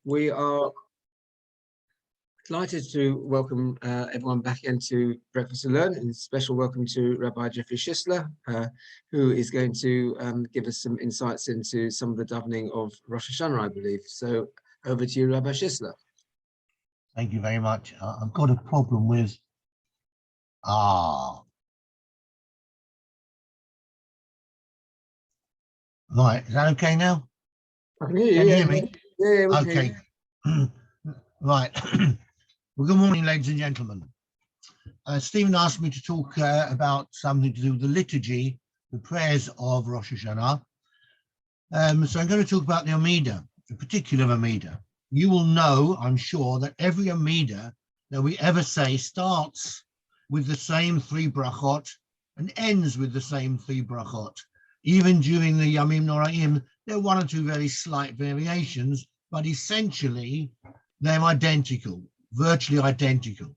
We are delighted to welcome everyone back into Breakfast and Learn, and a special welcome to Rabbi Geoffrey Shisler, who is going to give us some insights into some of the davening of Rosh Hashanah, I believe. So over to you, Rabbi Shisler. Thank you very much. I've got a problem with right. Is that okay now? I can hear you. Can you hear me? Yeah, we okay. Right. Well, good morning, ladies and gentlemen. Stephen asked me to talk about something to do with the liturgy, the prayers of Rosh Hashanah. So I'm going to talk about the Amida, the particular Amida. You will know, I'm sure, that every Amida that we ever say starts with the same 3 brachot and ends with the same 3 brachot. Even during the Yamim Noraim, there are 1 or 2 very slight variations, but essentially they're identical, virtually identical.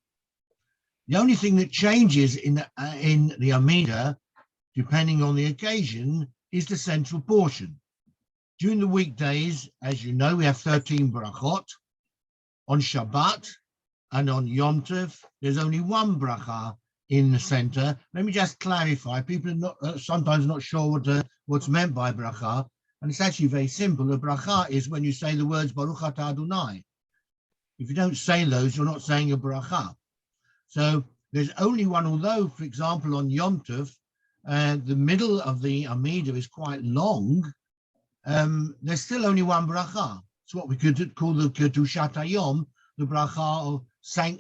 The only thing that changes in the Amida, depending on the occasion, is the central portion. During the weekdays, as you know, we have 13 brachot. On Shabbat and on Yom Tov, there's only 1 bracha in the center. Let me just clarify. People are not, sometimes not sure what's meant by bracha, and it's actually very simple. A bracha is when you say the words Baruch Atah Adonai. If you don't say those, you're not saying a bracha. So there's only 1, although, for example, on Yom Tov, the middle of the Amida is quite long. There's still only 1 bracha. It's what we could call the Kedushat Hayom, the bracha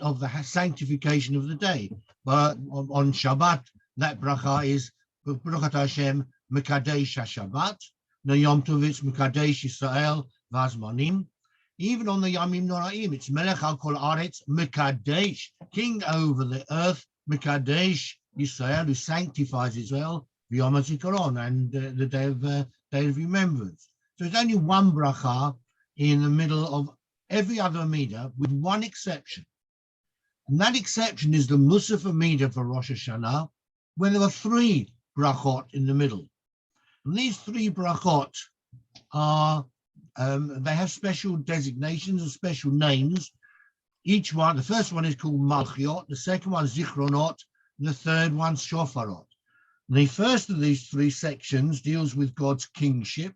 of the sanctification of the day. But on Shabbat, that bracha is Baruch Atah Hashem Mekadesh HaShabbat. No Yom Tov, it's Mekadesh Yisrael Vazmanim. Even on the Yamim Noraim, it's Melech al Kol Aretz Mekadesh, king over the earth, Mekadesh Yisrael, who sanctifies Israel, Yom HaZikaron, and the day of remembrance. So it's only 1 bracha in the middle of every other Amida, with 1 exception. And that exception is the Musaf Amida for Rosh Hashanah, when there are 3 brachot in the middle. And these 3 brachot are, they have special designations and special names. Each one, the first one is called Malchiot, the second one Zichronot, and the third one Shofarot. The first of these 3 sections deals with God's kingship,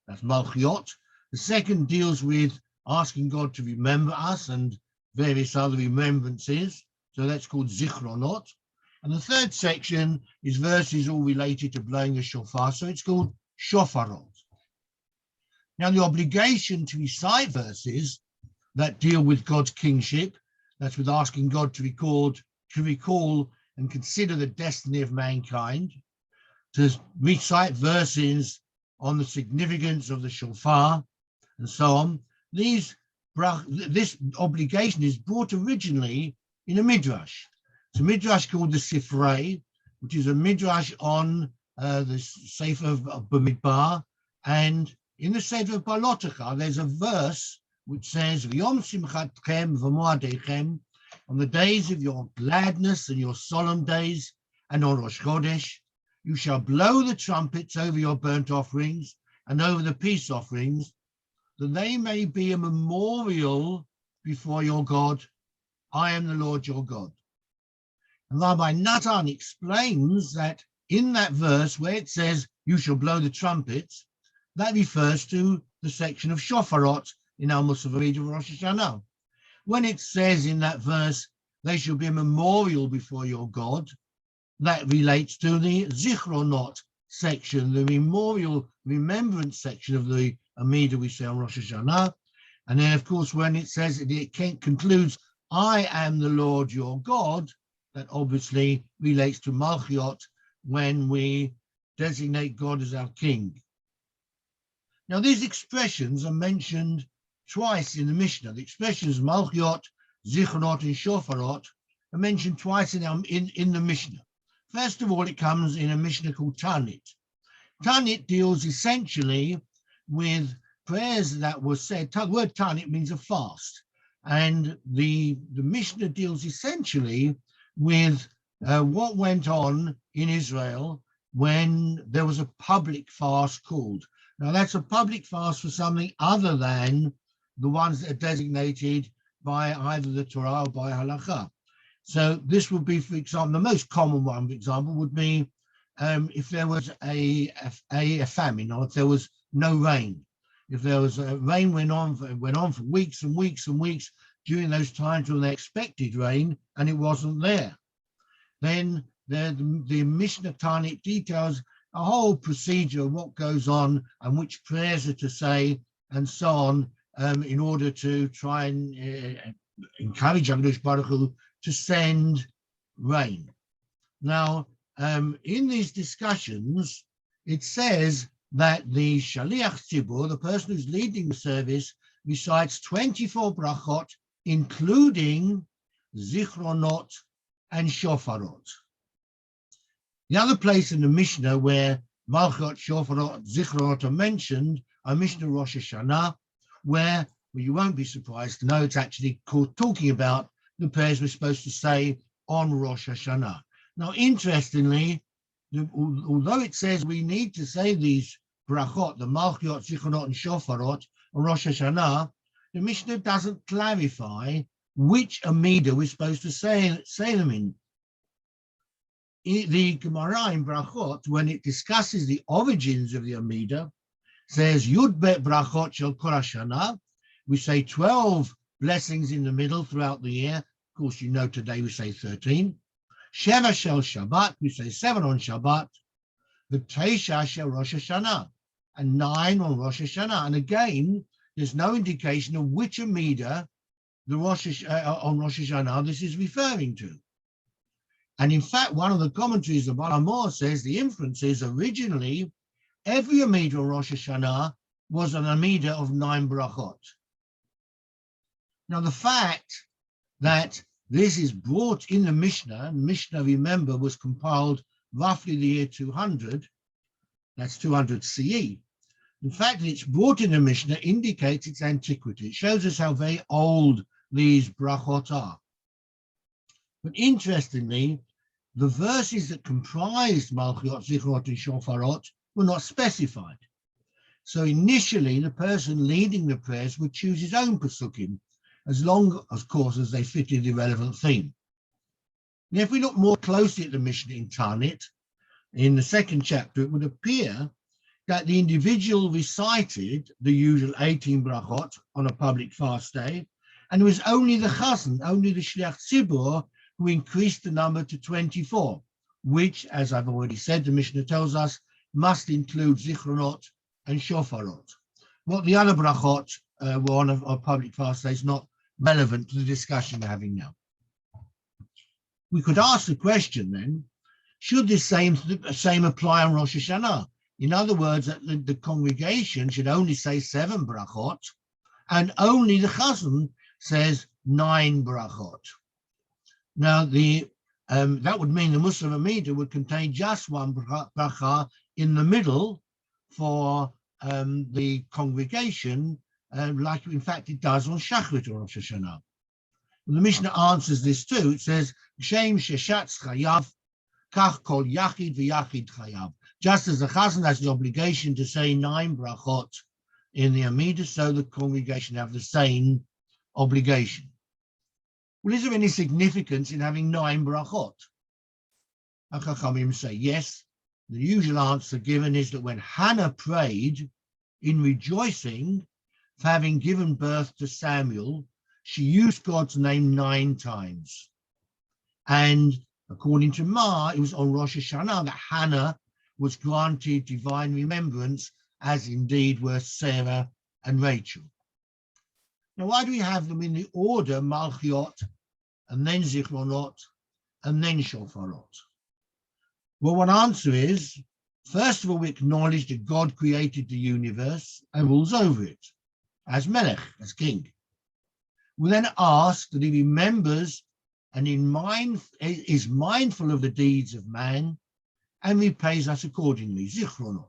that's Malchiot. The second deals with asking God to remember us and various other remembrances, so that's called Zichronot. And the third section is verses all related to blowing a shofar, so it's called Shofarot. Now, the obligation to recite verses that deal with God's kingship, that's with asking God to recall and consider the destiny of mankind, to recite verses on the significance of the shofar, and so on. This obligation is brought originally in a midrash. It's a midrash called the Sifrei, which is a midrash on the Sefer of Bamidbar, and in the Sefer of Balotecha, there's a verse which says, V'yom simchatchem v'moadechem, on the days of your gladness and your solemn days, and on Rosh Chodesh, you shall blow the trumpets over your burnt offerings and over the peace offerings, that they may be a memorial before your God. I am the Lord your God. And Rabbi Natan explains that in that verse where it says, you shall blow the trumpets, that refers to the section of Shofarot in our Musaf Amida of Rosh Hashanah. When it says in that verse, they shall be a memorial before your God, that relates to the Zichronot section, the memorial remembrance section of the Amida we say on Rosh Hashanah. And then, of course, when it says it concludes, I am the Lord your God, that obviously relates to Malchiot when we designate God as our king. Now, these expressions are mentioned twice in the Mishnah. The expressions Malchiot, Zichronot, and Shofarot are mentioned twice in the Mishnah. First of all, it comes in a Mishnah called Tanit. Tanit deals essentially with prayers that were said. The word Tanit means a fast. And the Mishnah deals essentially with what went on in Israel when there was a public fast called. Now, that's a public fast for something other than the ones that are designated by either the Torah or by halakha. So this would be, for example, the most common one, for example, would be if there was a famine, or if there was no rain. If there was rain went on for weeks and weeks and weeks during those times when they expected rain and it wasn't there, then the Mishnah Tanit details a whole procedure of what goes on and which prayers are to say and so on, in order to try and encourage HaKadosh Baruch Hu to send rain. Now, in these discussions, it says that the Shaliach Tzibur, the person who's leading the service, recites 24 brachot, including zichronot and shofarot. The other place in the Mishnah where Malchot, Shofarot, Zichronot are mentioned are Mishnah Rosh Hashanah, where, well, you won't be surprised to know it's actually talking about the prayers we're supposed to say on Rosh Hashanah. Now, interestingly, although it says we need to say these brachot, the Malchot, Zichronot, and Shofarot on Rosh Hashanah, the Mishnah doesn't clarify which Amidah we're supposed to say them in. The Gemara in Brachot, when it discusses the origins of the Amidah, says Yud Bet Brachot Shel Kol Hashana. We say 12 blessings in the middle throughout the year. Of course, you know today we say 13. Sheva Shel Shabbat, we say 7 on Shabbat. V'Teisha Shel Rosh Hashanah, and 9 on Rosh Hashanah. And again, there's no indication of which Amidah on Rosh Hashanah this is referring to. And in fact, one of the commentaries of Balamor says the inference is originally every Amidah on Rosh Hashanah was an Amidah of 9 brachot. Now, the fact that this is brought in the Mishnah, remember, was compiled roughly the year 200, that's 200 CE. The fact that it's brought in the Mishnah indicates its antiquity. It shows us how very old these brachot are. But interestingly, the verses that comprised Malchiot, Zichronot, and Shofarot were not specified. So initially, the person leading the prayers would choose his own pasukim, as long, of course, as they fitted the relevant theme. Now, if we look more closely at the Mishnah in Tanit, in the second chapter, it would appear that the individual recited the usual 18 brachot on a public fast day, and it was only the chazan, only the shliach tzibur, who increased the number to 24, which, as I've already said, the Mishnah tells us, must include zichronot and shofarot. What the other brachot were on a public fast day is not relevant to the discussion we're having now. We could ask the question then, should this same apply on Rosh Hashanah? In other words, that the congregation should only say 7 brachot, and only the chazan says 9 brachot. Now, that would mean the Musaf Amidah would contain just 1 bracha in the middle for the congregation, like in fact it does on Shachrit or Rosh Hashanah. Well, the Mishnah answers this too. It says, Shem sheshatz chayav, kach kol yachid v'yachid chayav. Just as the chazan has the obligation to say 9 brachot in the Amidah, so the congregation have the same obligation. Well, is there any significance in having 9 brachot? Chachamim say yes. The usual answer given is that when Hannah prayed in rejoicing for having given birth to Samuel, she used God's name 9 times. And according to Ma, it was on Rosh Hashanah that Hannah was granted divine remembrance, as indeed were Sarah and Rachel. Now, why do we have them in the order Malchiot, and then Zichronot, and then Shofarot? Well, one answer is, first of all, we acknowledge that God created the universe and rules over it, as Melech, as king. We then ask that he remembers and is mindful of the deeds of man and repays us accordingly, Zichronot.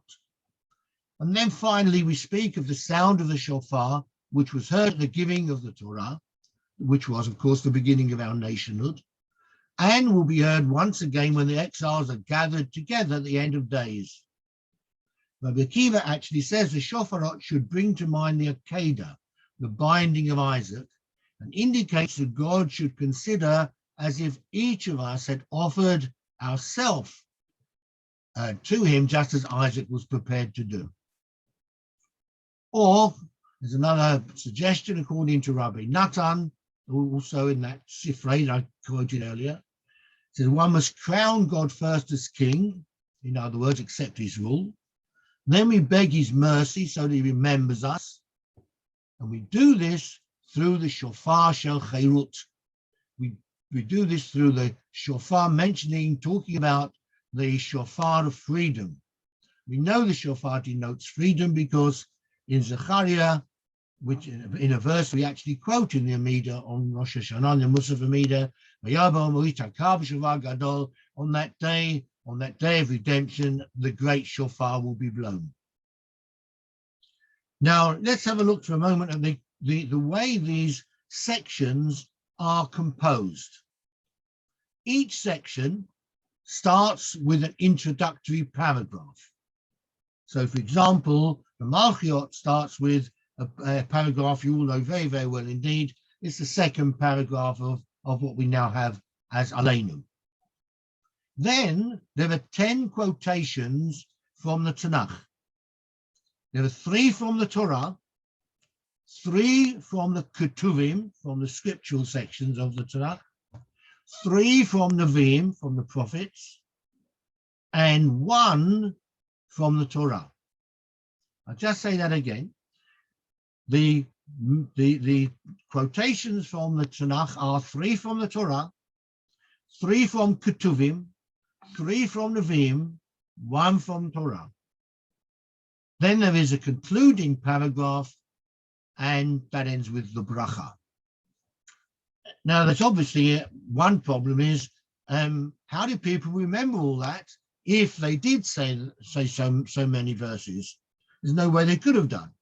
And then finally, we speak of the sound of the shofar, which was heard at the giving of the Torah, which was, of course, the beginning of our nationhood, and will be heard once again when the exiles are gathered together at the end of days. Rabbi Akiva actually says the shofarot should bring to mind the Akedah, the binding of Isaac, and indicates that God should consider as if each of us had offered ourselves to him, just as Isaac was prepared to do. Or there's another suggestion according to Rabbi Natan, also in that phrase I quoted earlier. It says one must crown God first as king, in other words, accept his rule. Then we beg his mercy so that he remembers us. And we do this through the Chauffeur shel Cherut. We do this through the Chauffeur talking about the Chauffeur of freedom. We know the Chauffeur denotes freedom because in Zechariah, which in a verse we actually quote in the Amidah on Rosh Hashanah, the Musaf Amidah, on that day of redemption, the great Chauffeur will be blown. Now, let's have a look for a moment at the way these sections are composed. Each section starts with an introductory paragraph. So, for example, the Malchiot starts with a paragraph you all know very, very well indeed. It's the second paragraph of what we now have as Aleinu. Then there are 10 quotations from the Tanakh. There are 3 from the Torah, 3 from the Ketuvim, from the scriptural sections of the Tanakh, 3 from Nevi'im, from the prophets, and 1 from the Torah. I'll just say that again. The quotations from the Tanakh are 3 from the Torah, 3 from Ketuvim, 3 from Nevi'im, 1 from Torah. Then there is a concluding paragraph, and that ends with the bracha. Now, there's obviously one problem is how do people remember all that if they did say so many verses? There's no way they could have done.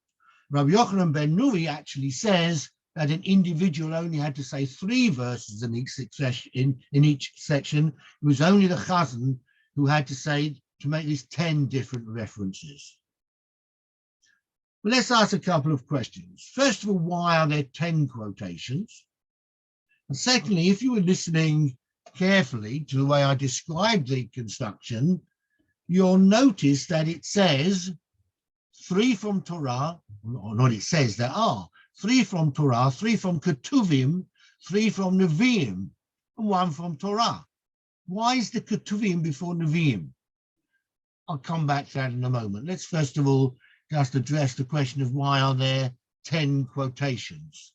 Rabbi Yochanan ben Nuri actually says that an individual only had to say 3 verses in each section. It was only the Chazan who had to make these 10 different references. Well, let's ask a couple of questions. First of all, why are there 10 quotations? And secondly, if you were listening carefully to the way I described the construction, you'll notice that it says 3 from Torah, or not it says, there are 3 from Torah, 3 from Ketuvim, 3 from Nevi'im, and 1 from Torah. Why is the Ketuvim before Nevi'im? I'll come back to that in a moment. Let's first of all just address the question of why are there 10 quotations?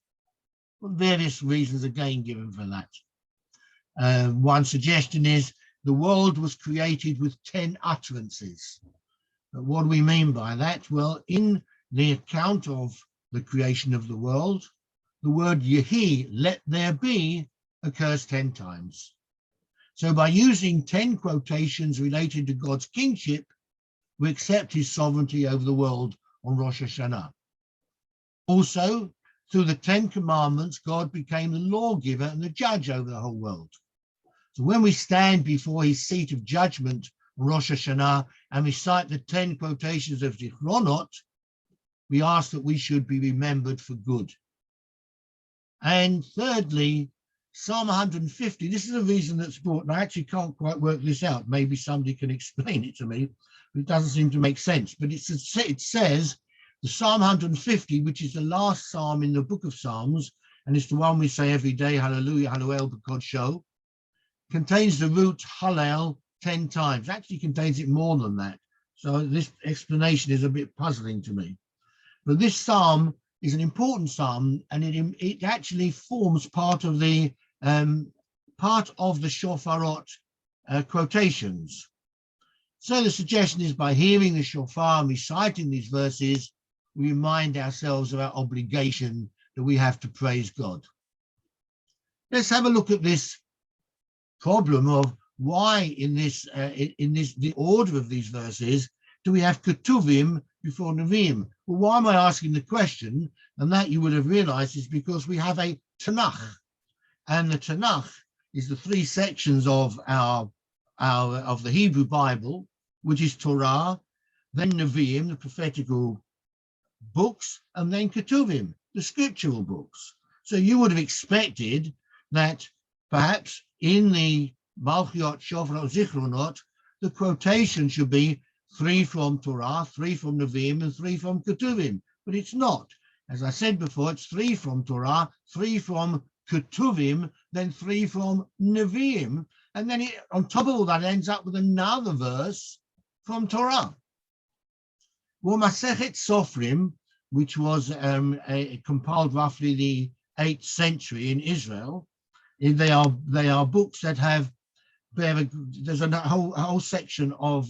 Well, various reasons again given for that. One suggestion is the world was created with 10 utterances. But what do we mean by that? Well, in the account of the creation of the world, the word Yehi, let there be, occurs 10 times. So by using 10 quotations related to God's kingship, we accept his sovereignty over the world on Rosh Hashanah. Also, through the 10 commandments, God became the lawgiver and the judge over the whole world. So when we stand before his seat of judgment on Rosh Hashanah and recite the 10 quotations of Zichronot, we ask that we should be remembered for good. And thirdly, Psalm 150, this is a reason that's brought, and I actually can't quite work this out. Maybe somebody can explain it to me. It doesn't seem to make sense, but it says the Psalm 150, which is the last psalm in the book of Psalms, and it's the one we say every day, Hallelujah, Hallel, B'Kodsho, contains the root Hallel 10 times. Actually contains it more than that. So this explanation is a bit puzzling to me. But this psalm is an important psalm, and it actually forms part of the Shofarot quotations. So the suggestion is by hearing the shofar and reciting these verses, we remind ourselves of our obligation that we have to praise God. Let's have a look at this problem of why in the order of these verses do we have Ketuvim before Nevi'im? Well, why am I asking the question? And that you would have realized is because we have a Tanakh, and the Tanakh is the 3 sections of the Hebrew Bible, which is Torah, then Nevi'im, the prophetical books, and then Ketuvim, the scriptural books. So you would have expected that perhaps in the Malchiot, Chauffeur, Zichronot, the quotation should be 3 from Torah, 3 from Nevi'im, and 3 from Ketuvim, but it's not. As I said before, it's 3 from Torah, 3 from Ketuvim, then 3 from Nevi'im, and then on top of all that ends up with another verse from Torah. Well, Masechet Sofrim, which was compiled roughly the 8th century in Israel, they are books that have, there's a whole section of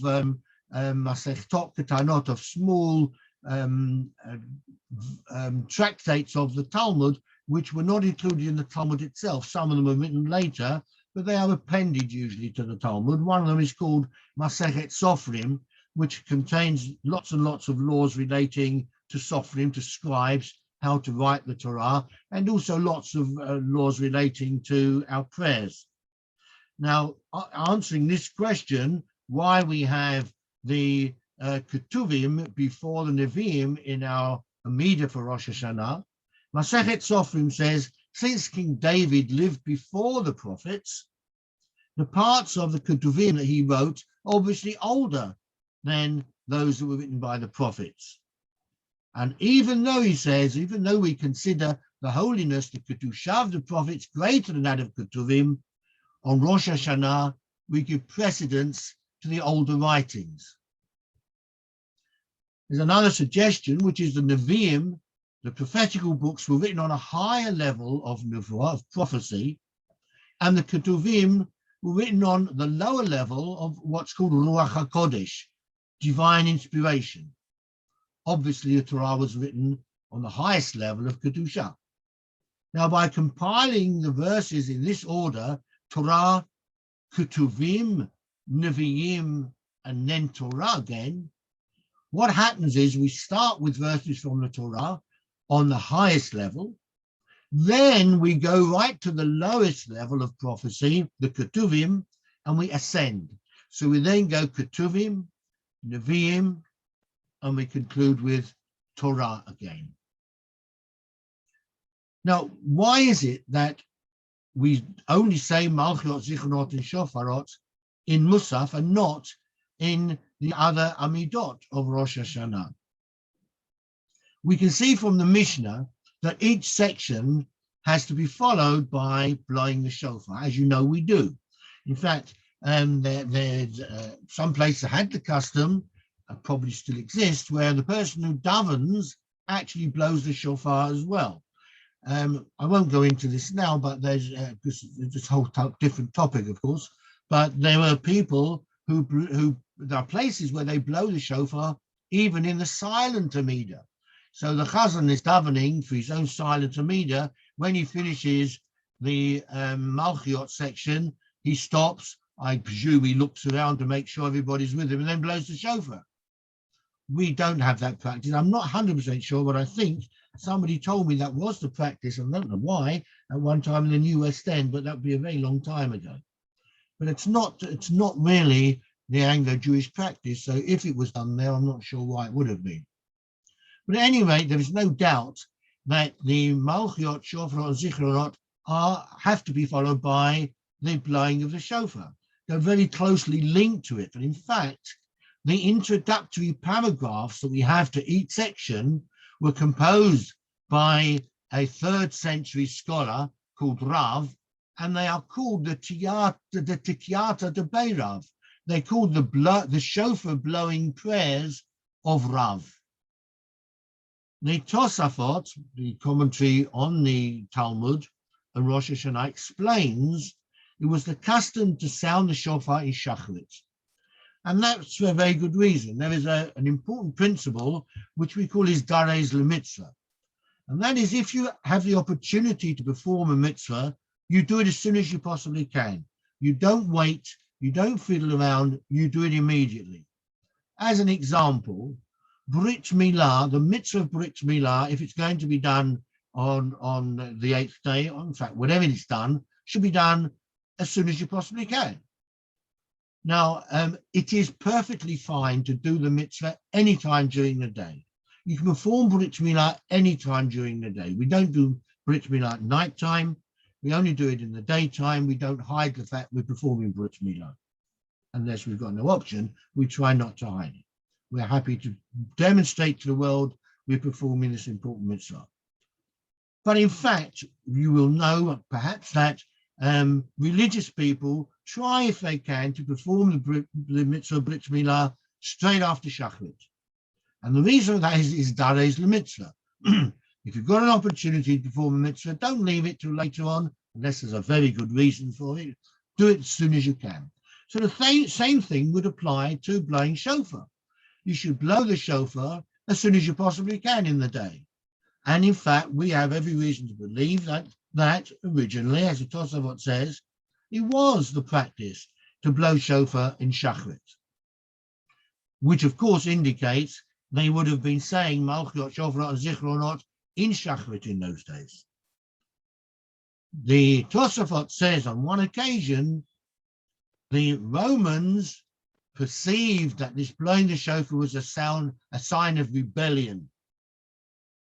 Masechtot Ketanot, of small tractates of the Talmud, which were not included in the Talmud itself. Some of them are written later, but they are appended usually to the Talmud. One of them is called Masechet Sofrim, which contains lots and lots of laws relating to Sofrim, to scribes, how to write the Torah, and also lots of laws relating to our prayers. Now, answering this question, why we have the Ketuvim before the Nevi'im in our Amidah for Rosh Hashanah, Masechet Sofrim says, since King David lived before the prophets, the parts of the Ketuvim that he wrote are obviously older than those that were written by the prophets. And even though, he says, even though we consider the holiness, the Kedusha of the prophets greater than that of Ketuvim, on Rosh Hashanah, we give precedence to the older writings. There's another suggestion, which is the Nevi'im, the prophetical books, were written on a higher level of nevuah, of prophecy, and the Ketuvim were written on the lower level of what's called Ruach HaKodesh, divine inspiration. Obviously, the Torah was written on the highest level of Kedusha. Now, by compiling the verses in this order, Torah, Ketuvim, Nevi'im, and then Torah again, what happens is we start with verses from the Torah on the highest level, then we go right to the lowest level of prophecy, the Ketuvim, and we ascend. So we then go Ketuvim, Nevi'im, and we conclude with Torah again. Now, why is it that we only say Malchiot, Zichronot, and Shofarot in Musaf and not in the other Amidot of Rosh Hashanah? We can see from the Mishnah that each section has to be followed by blowing the shofar, as you know we do. In fact, there's some places that had the custom, probably still exists, where the person who davens actually blows the shofar as well. I won't go into this now, but there's this whole different topic, of course. But there were people who there are places where they blow the shofar even in the silent Amidah. So the Chazan is davening for his own silent Amidah. When he finishes the Malchiot section, he stops. I presume he looks around to make sure everybody's with him and then blows the shofar. We don't have that practice. I'm not 100% sure, but I think somebody told me that was the practice. I don't know why at one time in the New West End, but that would be a very long time ago. But it's not really the Anglo-Jewish practice. So if it was done there, I'm not sure why it would have been. But at any rate, there is no doubt that the Malchiot, Chauffeur, and Zichronot have to be followed by the blowing of the shofar. They're very closely linked to it. And in fact, the introductory paragraphs that we have to each section were composed by a 3rd century scholar called Rav, and they are called the Tikyata de Beirav. They're called the shofar blowing prayers of Rav. The Tosafot, the commentary on the Talmud and Rosh Hashanah, explains it was the custom to sound the shofar in Shachrit. And that's for a very good reason. There is an important principle which we call is Darez LeMitzvah. And that is, if you have the opportunity to perform a mitzvah, you do it as soon as you possibly can. You don't wait, you don't fiddle around, you do it immediately. As an example, Brit Milah, the mitzvah of Brit Milah, if it's going to be done on the 8th day, or in fact, whenever it's done, should be done as soon as you possibly can. Now, it is perfectly fine to do the mitzvah anytime during the day. You can perform Brit Milah any time during the day. We don't do Brit Milah at night time. We only do it in the daytime. We don't hide the fact we're performing Brit Milah. Unless we've got no option, we try not to hide it. We're happy to demonstrate to the world we're performing this important mitzvah. But in fact, you will know perhaps that religious people try, if they can, to perform the mitzvah Brit Milah straight after Shachrit. And the reason for that is Darez the mitzvah. If you've got an opportunity to perform a mitzvah, don't leave it till later on, unless there's a very good reason for it. Do it as soon as you can. So the same thing would apply to blowing shofar. You should blow the shofar as soon as you possibly can in the day. And in fact, we have every reason to believe that originally, as the Tosafot says, it was the practice to blow shofar in Shachrit, which of course indicates they would have been saying Malchiot, Shofar, and Zichronot in Shachrit in those days. The Tosafot says on one occasion, the Romans perceived that this blowing the shofar was a sign of rebellion.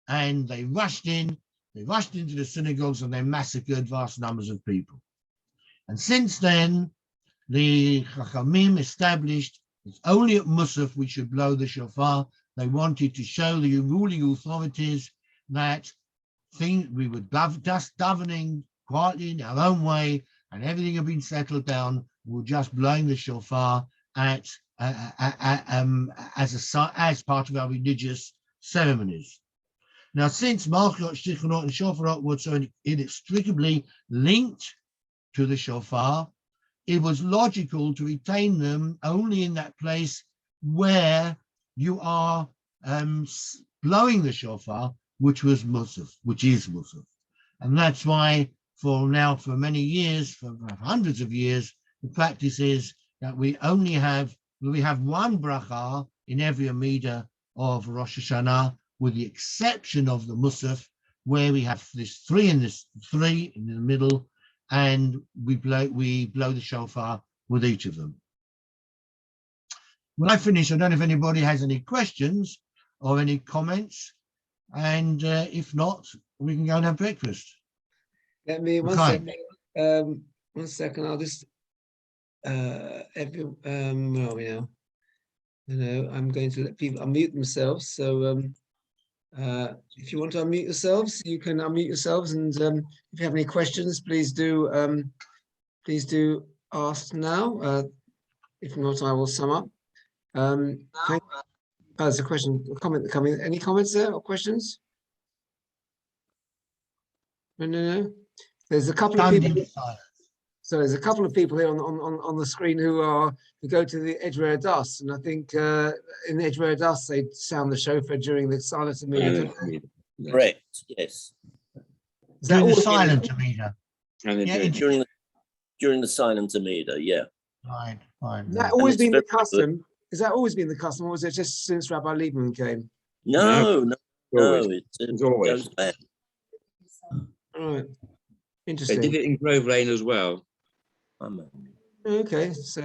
And they rushed into the synagogues and they massacred vast numbers of people. And since then, the Chachamim established it's only at Musaf we should blow the shofar. They wanted to show the ruling authorities that we were just davening quietly in our own way, and everything had been settled down. We were just blowing the shofar as part of our religious ceremonies. Now, since Malchiot, Shichanot, and Shofarot were so inextricably linked to the shofar, it was logical to retain them only in that place where you are blowing the shofar, which is Musaf. And that's why for many years, for hundreds of years, the practice is that we have one bracha in every Amidah of Rosh Hashanah, with the exception of the Musaf, where we have this three in the middle, and we blow the shofar with each of them. When I finish, I don't know if anybody has any questions or any comments, and if not, we can go and have breakfast. Let me one second. 1 second. I'll just where are we now? I'm going to let people unmute themselves. So if you want to unmute yourselves, you can unmute yourselves, and if you have any questions, please do ask now. If not, I will sum up. There's a comment coming. Any comments there or questions? No. There's a couple of people. So there's a couple of people here on the screen who go to the Edgware Das, and I think in the Edgware Das they sound the shofar during the silent Amidah. Correct. Yes. Is that during the silent Amidah? Yeah, during the silent Amidah. Yeah. Right. Has that always been the custom? Has that always been the custom, or was it just since Rabbi Liebman came? No. It's always. Goes back. All right. Interesting. They did it in Grove Lane as well. Okay, so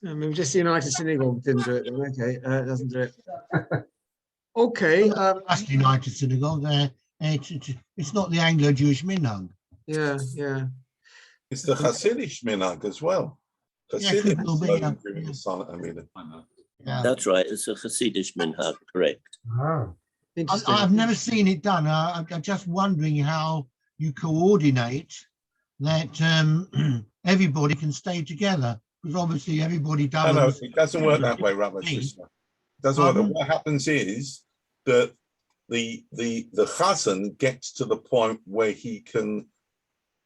maybe just the United Synagogue didn't do it then. Okay, it doesn't do it. Okay. That's the United Synagogue. It's not the Anglo-Jewish minhag. Yeah. It's the Hasidic minhag as well. Hasidic That's right. It's a Hasidic minhag, correct. Oh. I've never seen it done. I'm just wondering how you coordinate that everybody can stay together, because obviously everybody does. No, it doesn't work that way, Rabbi Shisler. It doesn't work. What happens is that the chazan gets to the point where he can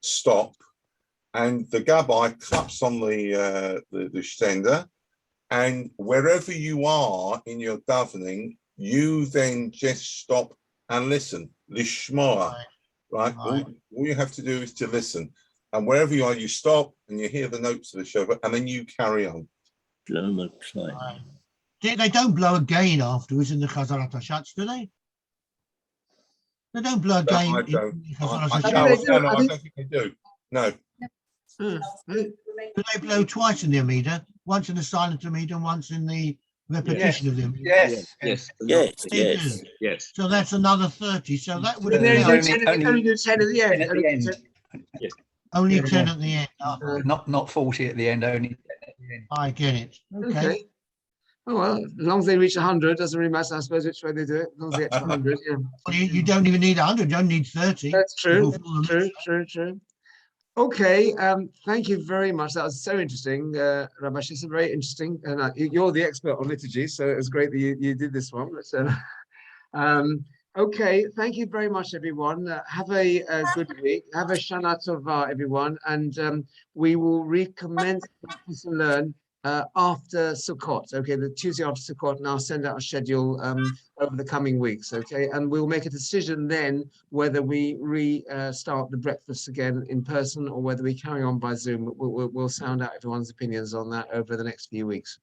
stop, and the gabbai claps on the stender, and wherever you are in your davening, you then just stop and listen. Lishmoa, right? All you have to do is to listen. And wherever you are, you stop and you hear the notes of the shofar, and then you carry on. They don't blow again afterwards in the Chazarat HaShatz, do they? They don't blow again in the Chazarat HaShatz. No, I don't think they do. No. Do they blow twice in the Amidah? Once in the silent Amidah and once in the repetition of them. Yes. Yes. Yes, They yes. do. Yes. So that's another 30. So that would But have they been only do 10 at the 10 end. at the end. only Yeah. 10 at the end. Oh, Not 40 at the end, only 10 at the end. I get it. Okay. Okay. Oh, well, as long as they reach 100, doesn't really matter, I suppose, which way they do it. As long as they get to 100, yeah. Well, you don't even need 100. You only need 30. That's true. Fulfill the True, mitzvah. true, true. Okay, thank you very much. That was so interesting, Rabbi Shisler, very interesting. And you're the expert on liturgy, so it was great that you did this one. So, okay, thank you very much, everyone. Have a good week. Have a Shana Tova, everyone. And we will recommence Practice and Learn after Sukkot. Okay, the Tuesday after Sukkot, and I'll send out a schedule over the coming weeks. Okay, and we'll make a decision then whether we restart the breakfast again in person or whether we carry on by Zoom. We'll sound out everyone's opinions on that over the next few weeks.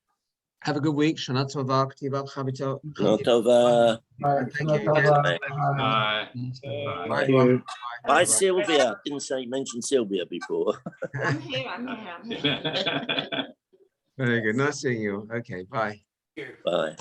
Have a good week. Shana Tova, K'tivat Chavito. Not over. Thank you. Bye. Bye. Thank you. Bye, Sylvia. Didn't say mention Sylvia before. I'm here. I'm here. Very good. Nice seeing you. Okay, bye. Bye.